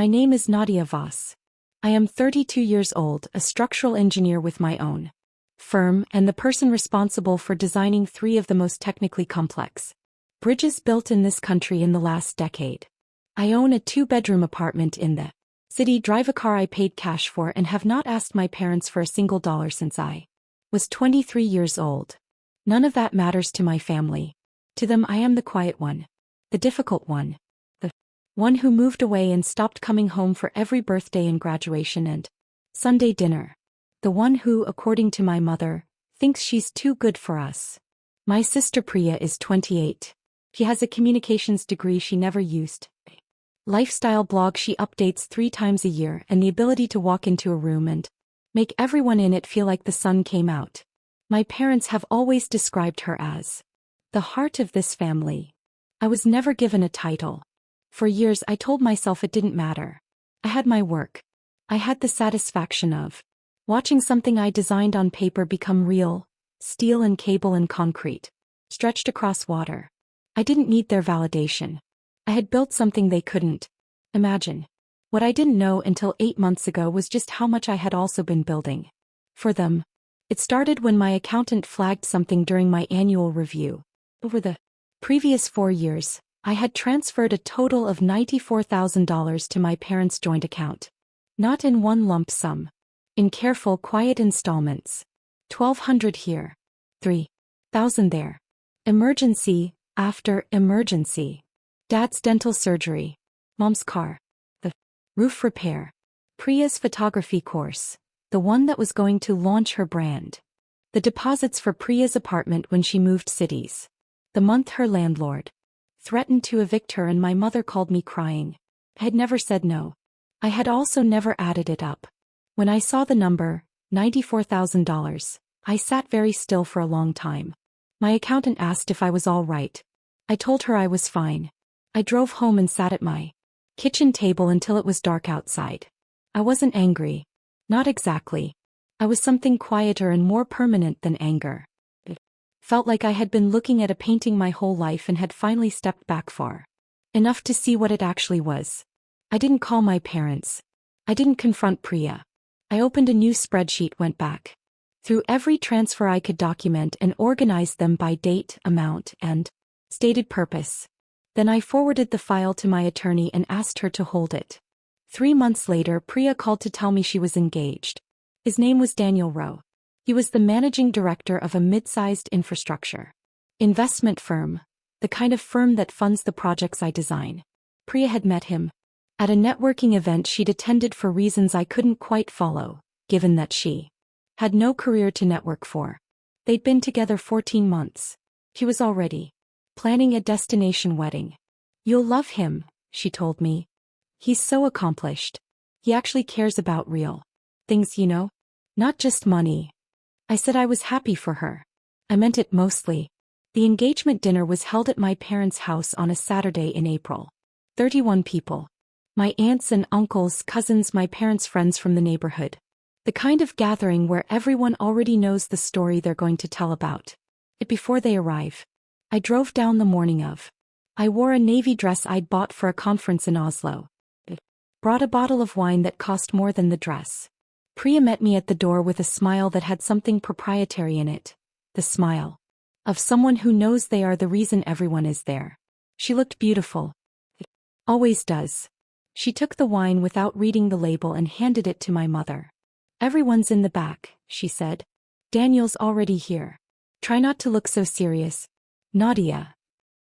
My name is Nadia Voss. I am 32 years old, a structural engineer with my own firm, and the person responsible for designing 3 of the most technically complex bridges built in this country in the last decade. I own a 2-bedroom apartment in the city, drive a car I paid cash for, and have not asked my parents for a single dollar since I was 23 years old. None of that matters to my family. To them, I am the quiet one, the difficult one, the one who moved away and stopped coming home for every birthday and graduation and Sunday dinner. The one who, according to my mother, thinks she's too good for us. My sister Priya is 28. She has a communications degree she never used, a lifestyle blog she updates 3 times a year, and the ability to walk into a room and make everyone in it feel like the sun came out. My parents have always described her as the heart of this family. I was never given a title. For years I told myself it didn't matter. I had my work. I had the satisfaction of watching something I designed on paper become real, steel and cable and concrete, stretched across water. I didn't need their validation. I had built something they couldn't imagine. What I didn't know until 8 months ago was just how much I had also been building for them. It started when my accountant flagged something during my annual review. Over the previous 4 years, I had transferred a total of $94,000 to my parents' joint account. Not in one lump sum. In careful, quiet installments. $1,200 here. $3,000 there. Emergency after emergency. Dad's dental surgery. Mom's car. The roof repair. Priya's photography course. The one that was going to launch her brand. The deposits for Priya's apartment when she moved cities. The month her landlord threatened to evict her and my mother called me crying. I had never said no. I had also never added it up. When I saw the number, $94,000, I sat very still for a long time. My accountant asked if I was all right. I told her I was fine. I drove home and sat at my kitchen table until it was dark outside. I wasn't angry. Not exactly. I was something quieter and more permanent than anger. It felt like I had been looking at a painting my whole life and had finally stepped back far enough to see what it actually was. I didn't call my parents. I didn't confront Priya. I opened a new spreadsheet, went back through every transfer I could document and organized them by date, amount, and stated purpose. Then I forwarded the file to my attorney and asked her to hold it. 3 months later, Priya called to tell me she was engaged. His name was Daniel Rowe. He was the managing director of a mid-sized infrastructure investment firm, the kind of firm that funds the projects I design. Priya had met him at a networking event she'd attended for reasons I couldn't quite follow, given that she had no career to network for. They'd been together 14 months. He was already planning a destination wedding. "You'll love him," she told me. "He's so accomplished. He actually cares about real things, you know? Not just money." I said I was happy for her. I meant it mostly. The engagement dinner was held at my parents' house on a Saturday in April. 31 people. My aunts and uncles, cousins, my parents' friends from the neighborhood. The kind of gathering where everyone already knows the story they're going to tell about it before they arrive. I drove down the morning of. I wore a navy dress I'd bought for a conference in Oslo. Brought a bottle of wine that cost more than the dress. Priya met me at the door with a smile that had something proprietary in it. The smile of someone who knows they are the reason everyone is there. She looked beautiful. It always does. She took the wine without reading the label and handed it to my mother. "Everyone's in the back," she said. "Daniel's already here. Try not to look so serious, Nadia."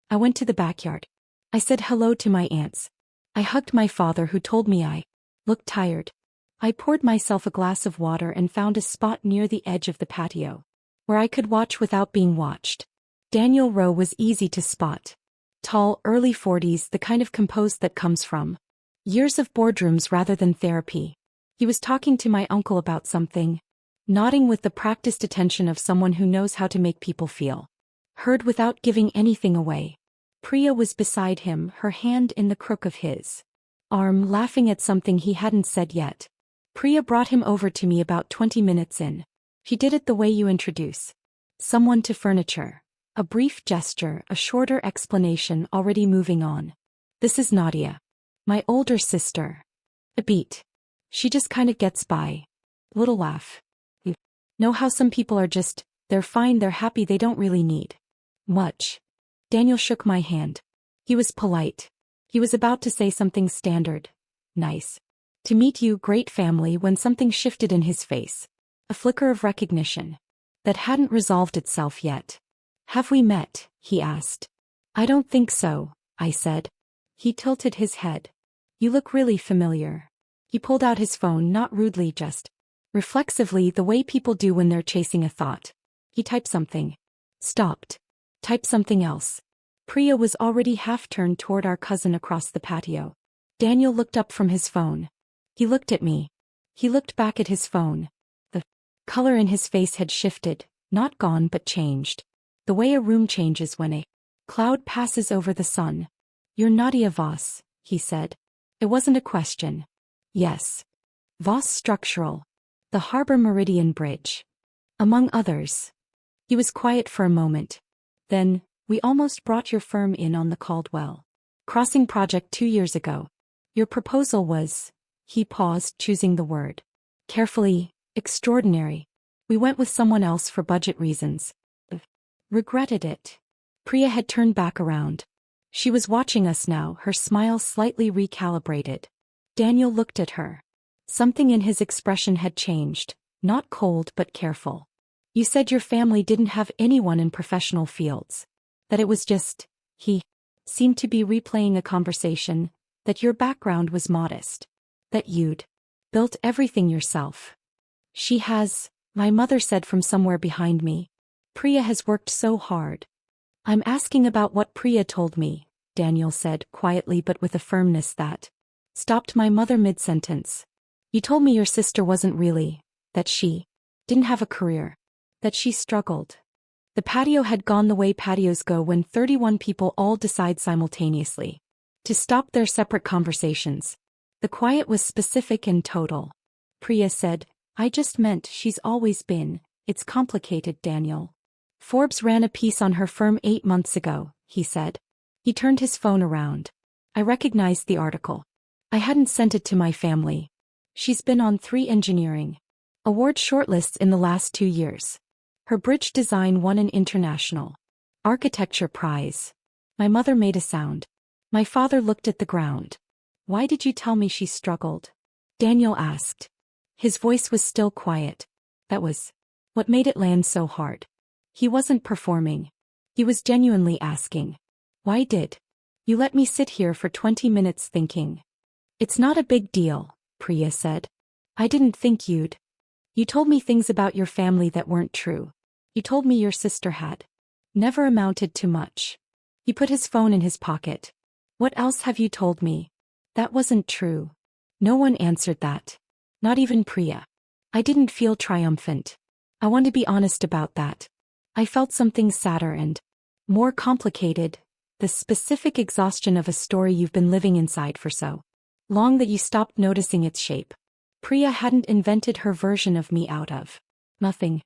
I went to the backyard. I said hello to my aunts. I hugged my father, who told me I looked tired. I poured myself a glass of water and found a spot near the edge of the patio where I could watch without being watched. Daniel Rowe was easy to spot. Tall, early 40s, the kind of composed that comes from years of boardrooms rather than therapy. He was talking to my uncle about something, nodding with the practiced attention of someone who knows how to make people feel heard without giving anything away. Priya was beside him, her hand in the crook of his arm, laughing at something he hadn't said yet. Priya brought him over to me about 20 minutes in. She did it the way you introduce someone to furniture. A brief gesture, a shorter explanation, already moving on. "This is Nadia. My older sister." A beat. She just kinda gets by. Little laugh. You know how some people are just, they're fine, they're happy, they don't really need much. Daniel shook my hand. He was polite. He was about to say something standard. Nice to meet you, great family, when something shifted in his face. A flicker of recognition that hadn't resolved itself yet. Have we met? He asked. I don't think so, I said. He tilted his head. You look really familiar. He pulled out his phone, not rudely, just reflexively, the way people do when they're chasing a thought. He typed something. Stopped. Typed something else. Priya was already half-turned toward our cousin across the patio. Daniel looked up from his phone. He looked at me. He looked back at his phone. The color in his face had shifted, not gone but changed. The way a room changes when a cloud passes over the sun. You're Nadia Voss, he said. It wasn't a question. Yes. Voss Structural. The Harbor Meridian Bridge. Among others. He was quiet for a moment. Then, we almost brought your firm in on the Caldwell Crossing project 2 years ago. Your proposal was, he paused, choosing the word carefully, extraordinary. We went with someone else for budget reasons. Regretted it. Priya had turned back around. She was watching us now, her smile slightly recalibrated. Daniel looked at her. Something in his expression had changed, not cold but careful. You said your family didn't have anyone in professional fields. That it was just, he seemed to be replaying a conversation, that your background was modest. That you'd built everything yourself. She has, my mother said from somewhere behind me. Priya has worked so hard. I'm asking about what Priya told me, Daniel said, quietly but with a firmness that stopped my mother mid-sentence. You told me your sister wasn't really, that she didn't have a career, that she struggled. The patio had gone the way patios go when 31 people all decide simultaneously to stop their separate conversations. The quiet was specific and total. Priya said, I just meant she's always been, it's complicated, Daniel. Forbes ran a piece on her firm 8 months ago, he said. He turned his phone around. I recognized the article. I hadn't sent it to my family. She's been on 3 engineering award shortlists in the last 2 years. Her bridge design won an international architecture prize. My mother made a sound. My father looked at the ground. Why did you tell me she struggled? Daniel asked. His voice was still quiet. That was what made it land so hard. He wasn't performing. He was genuinely asking. Why did you let me sit here for 20 minutes thinking? It's not a big deal, Priya said. I didn't think you'd. You told me things about your family that weren't true. You told me your sister had never amounted to much. He put his phone in his pocket. What else have you told me? That wasn't true. No one answered that. Not even Priya. I didn't feel triumphant. I want to be honest about that. I felt something sadder and more complicated, the specific exhaustion of a story you've been living inside for so long that you stopped noticing its shape. Priya hadn't invented her version of me out of nothing.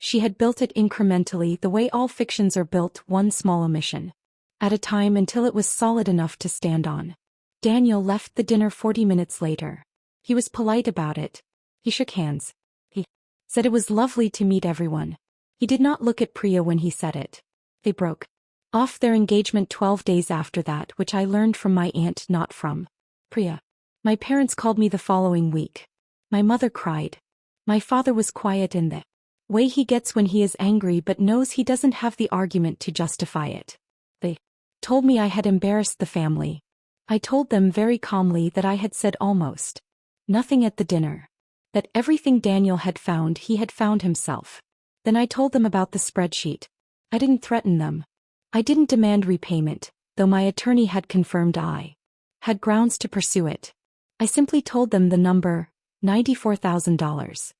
She had built it incrementally, the way all fictions are built, one small omission at a time, until it was solid enough to stand on. Daniel left the dinner 40 minutes later. He was polite about it. He shook hands. He said it was lovely to meet everyone. He did not look at Priya when he said it. They broke off their engagement 12 days after that, which I learned from my aunt, not from Priya. My parents called me the following week. My mother cried. My father was quiet in the way he gets when he is angry but knows he doesn't have the argument to justify it. They told me I had embarrassed the family. I told them very calmly that I had said almost nothing at the dinner. That everything Daniel had found he had found himself. Then I told them about the spreadsheet. I didn't threaten them. I didn't demand repayment, though my attorney had confirmed I had grounds to pursue it. I simply told them the number, $94,000.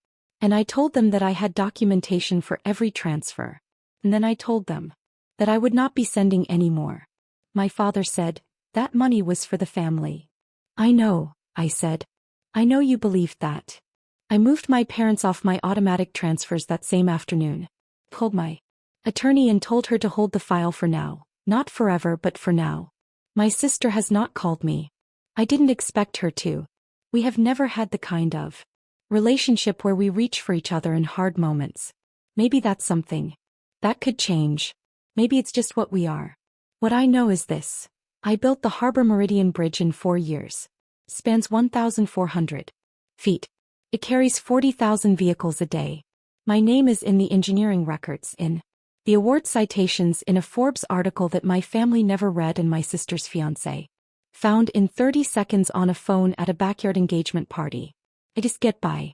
And I told them that I had documentation for every transfer. And then I told them that I would not be sending any more. My father said, that money was for the family. I know, I said. I know you believed that. I moved my parents off my automatic transfers that same afternoon. Called my attorney and told her to hold the file for now, not forever but for now. My sister has not called me. I didn't expect her to. We have never had the kind of relationship where we reach for each other in hard moments. Maybe that's something that could change. Maybe it's just what we are. What I know is this. I built the Harbor Meridian Bridge in 4 years. Spans 1,400 feet. It carries 40,000 vehicles a day. My name is in the engineering records, in the award citations, in a Forbes article that my family never read and my sister's fiancé found in 30 seconds on a phone at a backyard engagement party. I just get by.